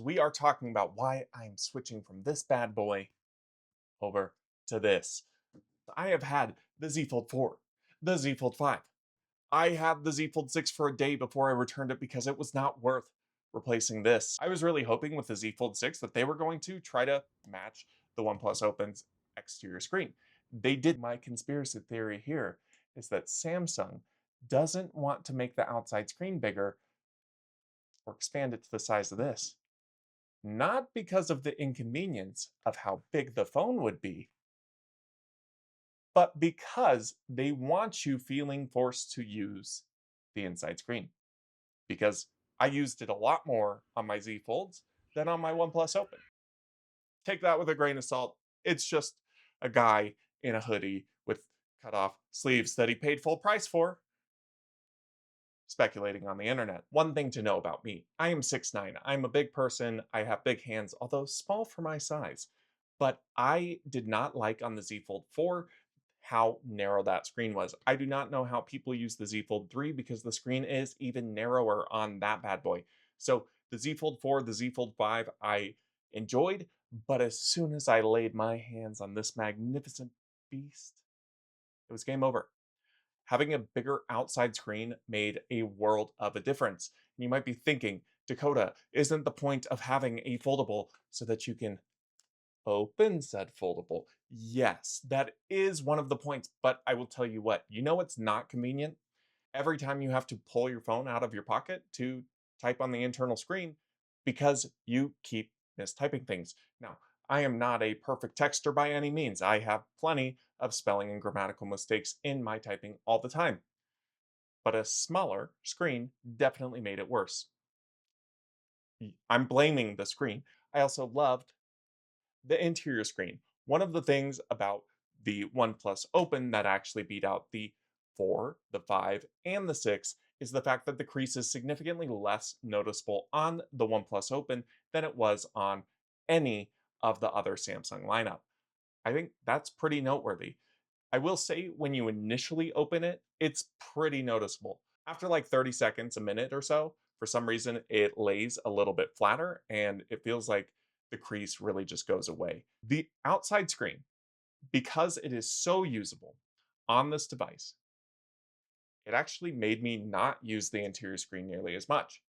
We are talking about why I'm switching from this bad boy over to this. I have had the Z Fold 4, the Z Fold 5. I had the Z Fold 6 for a day before I returned it because it was not worth replacing this. I was really hoping with the Z Fold 6 that they were going to try to match the OnePlus Open's exterior screen. They did. My conspiracy theory here is that Samsung doesn't want to make the outside screen bigger or expand it to the size of this. Not because of the inconvenience of how big the phone would be, but because they want you feeling forced to use the inside screen. Because I used it a lot more on my Z Folds than on my OnePlus Open. Take that with a grain of salt. It's just a guy in a hoodie with cut off sleeves that he paid full price for, speculating on the internet. One thing to know about me, I am 6'9". I'm a big person. I have big hands, although small for my size. But I did not like on the Z Fold 4 how narrow that screen was. I do not know how people use the Z Fold 3 because the screen is even narrower on that bad boy. So the Z Fold 4, the Z Fold 5, I enjoyed, but as soon as I laid my hands on this magnificent beast, it was game over. Having a bigger outside screen made a world of a difference. And you might be thinking, Dakota, isn't the point of having a foldable so that you can open said foldable? Yes, that is one of the points, but I will tell you what, you know what's not convenient? Every time you have to pull your phone out of your pocket to type on the internal screen because you keep mistyping things. Now, I am not a perfect texter by any means. I have plenty of spelling and grammatical mistakes in my typing all the time. But a smaller screen definitely made it worse. I'm blaming the screen. I also loved the interior screen. One of the things about the OnePlus Open that actually beat out the 4, the 5, and the 6 is the fact that the crease is significantly less noticeable on the OnePlus Open than it was on any of the other Samsung lineup. I think that's pretty noteworthy. I will say when you initially open it, it's pretty noticeable. After like 30 seconds, a minute or so, for some reason it lays a little bit flatter and it feels like the crease really just goes away. The outside screen, because it is so usable on this device, it actually made me not use the interior screen nearly as much.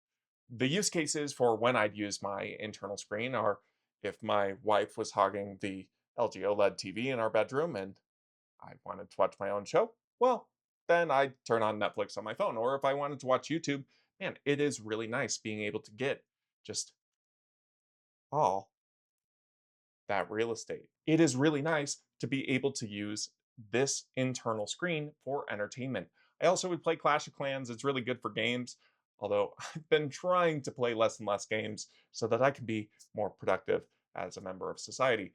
The use cases for when I'd use my internal screen are if my wife was hogging the LG OLED TV in our bedroom and I wanted to watch my own show, well, then I'd turn on Netflix on my phone. Or if I wanted to watch YouTube, man, it is really nice being able to get just all that real estate. It is really nice to be able to use this internal screen for entertainment. I also would play Clash of Clans. It's really good for games, although I've been trying to play less and less games so that I can be more productive as a member of society.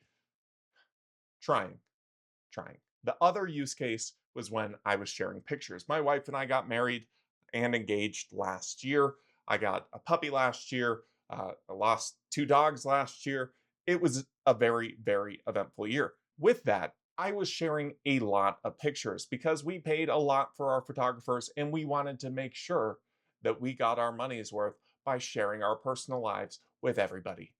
Trying, trying. The other use case was when I was sharing pictures. My wife and I got married and engaged last year. I got a puppy last year. I lost 2 dogs last year. It was a very, very eventful year. With that, I was sharing a lot of pictures because we paid a lot for our photographers and we wanted to make sure that we got our money's worth by sharing our personal lives with everybody.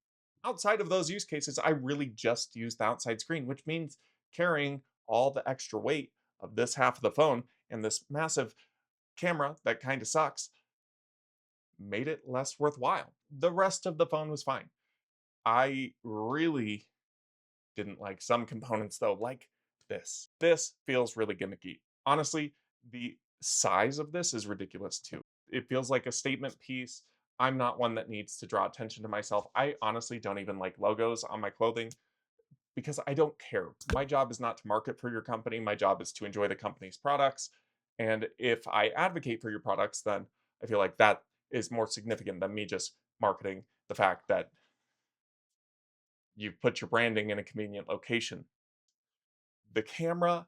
Outside of those use cases, I really just used the outside screen, which means carrying all the extra weight of this half of the phone and this massive camera that kind of sucks made it less worthwhile. The rest of the phone was fine. I really didn't like some components though, like this. This feels really gimmicky. Honestly, the size of this is ridiculous too. It feels like a statement piece. I'm not one that needs to draw attention to myself. I honestly don't even like logos on my clothing because I don't care. My job is not to market for your company. My job is to enjoy the company's products. And if I advocate for your products, then I feel like that is more significant than me just marketing the fact that you put your branding in a convenient location. The camera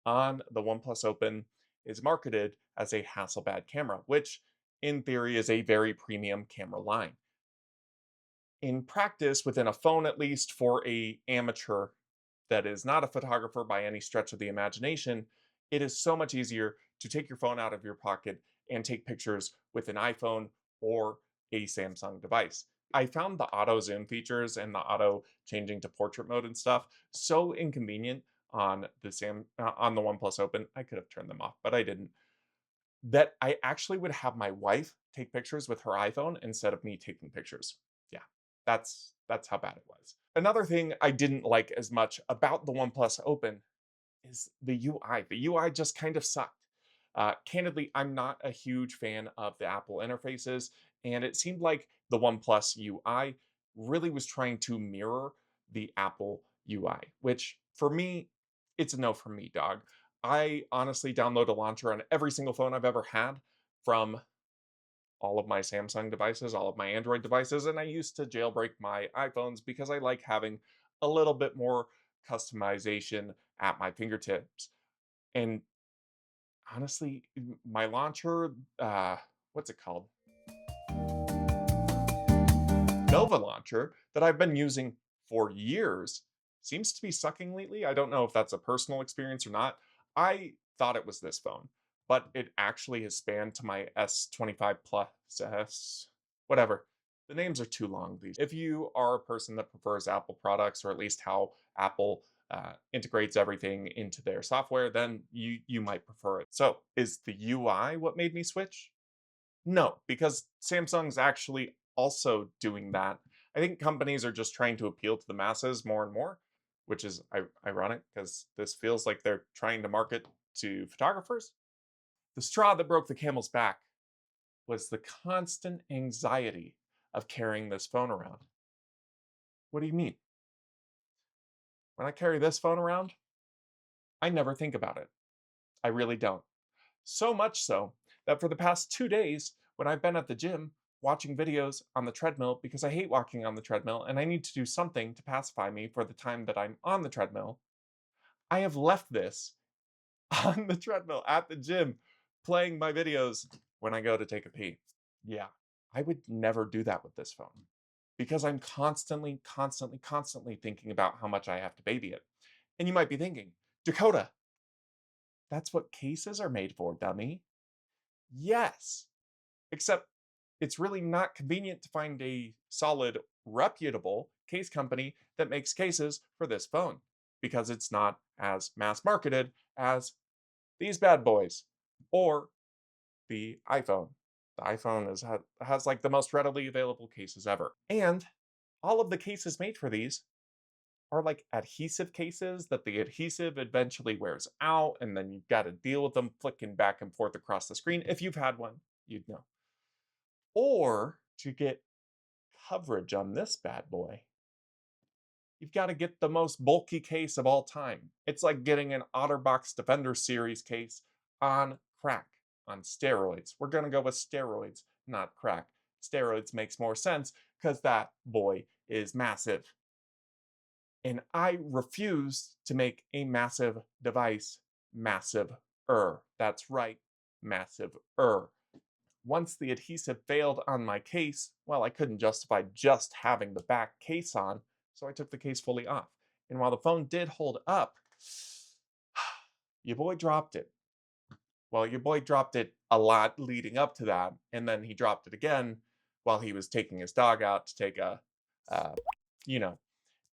on the OnePlus Open is marketed as a Hasselblad camera, which in theory is a very premium camera line. In practice, within a phone at least for a amateur that is not a photographer by any stretch of the imagination, it is so much easier to take your phone out of your pocket and take pictures with an iPhone or a Samsung device. I found the auto zoom features and the auto changing to portrait mode and stuff so inconvenient on on the OnePlus Open. I could have turned them off, but I didn't. That I actually would have my wife take pictures with her iPhone instead of me taking pictures. Yeah, that's how bad it was. Another thing I didn't like as much about the OnePlus Open is the UI. The UI just kind of sucked. Candidly, I'm not a huge fan of the Apple interfaces, and it seemed like the OnePlus UI really was trying to mirror the Apple UI, which for me, it's a no from me, dog. I honestly download a launcher on every single phone I've ever had from all of my Samsung devices, all of my Android devices, and I used to jailbreak my iPhones because I like having a little bit more customization at my fingertips. And honestly, my launcher, what's it called? Nova launcher that I've been using for years seems to be sucking lately. I don't know if that's a personal experience or not. I thought it was this phone, but it actually has spanned to my S25 Plus S, whatever. The names are too long. These. If you are a person that prefers Apple products, or at least how Apple integrates everything into their software, then you might prefer it. So, is the UI what made me switch? No, because Samsung's actually also doing that. I think companies are just trying to appeal to the masses more and more, which is ironic because this feels like they're trying to market to photographers. The straw that broke the camel's back was the constant anxiety of carrying this phone around. What do you mean? When I carry this phone around, I never think about it. I really don't. So much so that for the past 2 days, when I've been at the gym watching videos on the treadmill because I hate walking on the treadmill and I need to do something to pacify me for the time that I'm on the treadmill, I have left this on the treadmill at the gym playing my videos when I go to take a pee. Yeah, I would never do that with this phone because I'm constantly thinking about how much I have to baby it. And you might be thinking, Dakota, that's what cases are made for, dummy. Yes, except it's really not convenient to find a solid, reputable case company that makes cases for this phone because it's not as mass marketed as these bad boys or the iPhone. The iPhone has like the most readily available cases ever. And all of the cases made for these are like adhesive cases that the adhesive eventually wears out, and then you've got to deal with them flicking back and forth across the screen. If you've had one, you'd know. Or to get coverage on this bad boy, you've got to get the most bulky case of all time. It's like getting an OtterBox Defender Series case on crack, on steroids. We're going to go with steroids, not crack. Steroids makes more sense because that boy is massive. And I refuse to make a massive device massive-er. That's right, massive-er. Once the adhesive failed on my case, well, I couldn't justify just having the back case on, so I took the case fully off. And while the phone did hold up, your boy dropped it. Well, your boy dropped it a lot leading up to that, and then he dropped it again while he was taking his dog out to take a, uh, you know,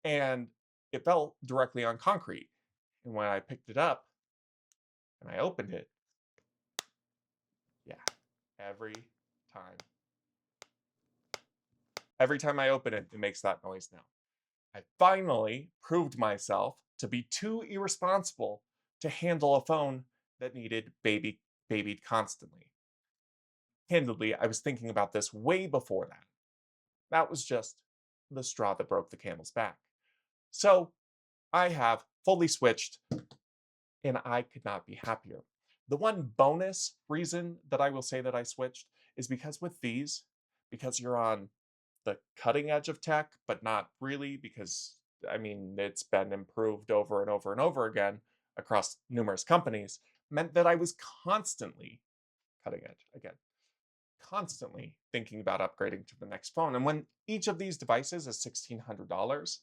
and it fell directly on concrete. And when I picked it up and I opened it, yeah, every time. Every time I open it, it makes that noise now. I finally proved myself to be too irresponsible to handle a phone that needed babied constantly. Candidly, I was thinking about this way before that. That was just the straw that broke the camel's back. So I have fully switched and I could not be happier. The one bonus reason that I will say that I switched is because with these, because you're on the cutting edge of tech, but not really because I mean it's been improved over and over and over again across numerous companies, meant that I was constantly cutting edge again, constantly thinking about upgrading to the next phone. And when each of these devices is $1,600,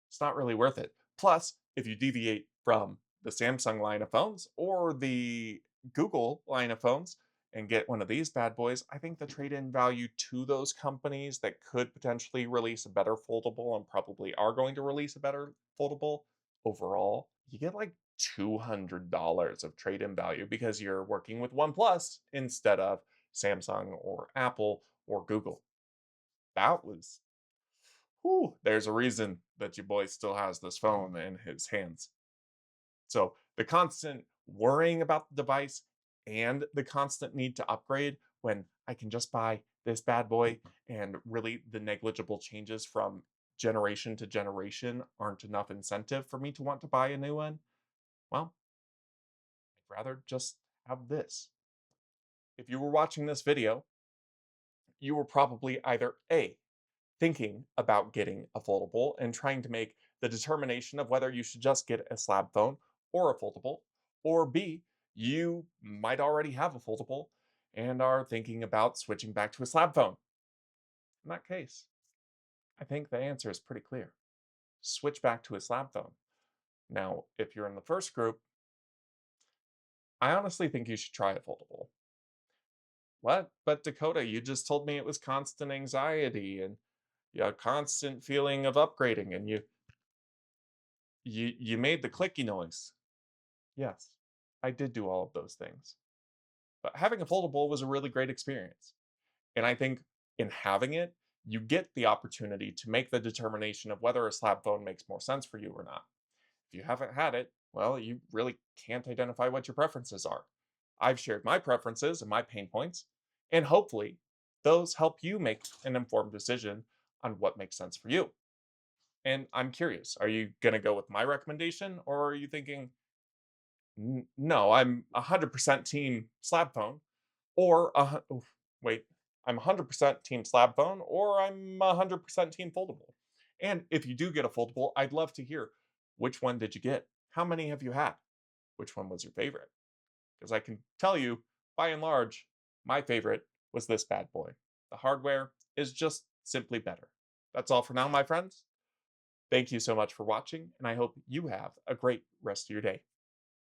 it's not really worth it. Plus, if you deviate from the Samsung line of phones or the Google line of phones, and get one of these bad boys, I think the trade in value to those companies that could potentially release a better foldable and probably are going to release a better foldable overall, you get like $200 of trade in value because you're working with OnePlus instead of Samsung or Apple or Google. That was, whew, there's a reason that your boy still has this phone in his hands. So the constant worrying about the device and the constant need to upgrade when I can just buy this bad boy, and really the negligible changes from generation to generation aren't enough incentive for me to want to buy a new one. Well, I'd rather just have this. If you were watching this video, you were probably either A, thinking about getting a foldable and trying to make the determination of whether you should just get a slab phone or a foldable, or B, you might already have a foldable and are thinking about switching back to a slab phone. In that case, I think the answer is pretty clear. Switch back to a slab phone. Now, if you're in the first group, I honestly think you should try a foldable. What? But Dakota, you just told me it was constant anxiety and a constant feeling of upgrading, and you made the clicky noise. Yes, I did do all of those things. But having a foldable was a really great experience. And I think in having it, you get the opportunity to make the determination of whether a slab phone makes more sense for you or not. If you haven't had it, well, you really can't identify what your preferences are. I've shared my preferences and my pain points, and hopefully those help you make an informed decision on what makes sense for you. And I'm curious, are you going to go with my recommendation, or are you thinking, No, I'm 100% team slab phone, or wait, I'm 100% team slab phone, or I'm 100% team foldable. And if you do get a foldable, I'd love to hear, which one did you get? How many have you had? Which one was your favorite? Because I can tell you, by and large, my favorite was this bad boy. The hardware is just simply better. That's all for now, my friends. Thank you so much for watching, and I hope you have a great rest of your day.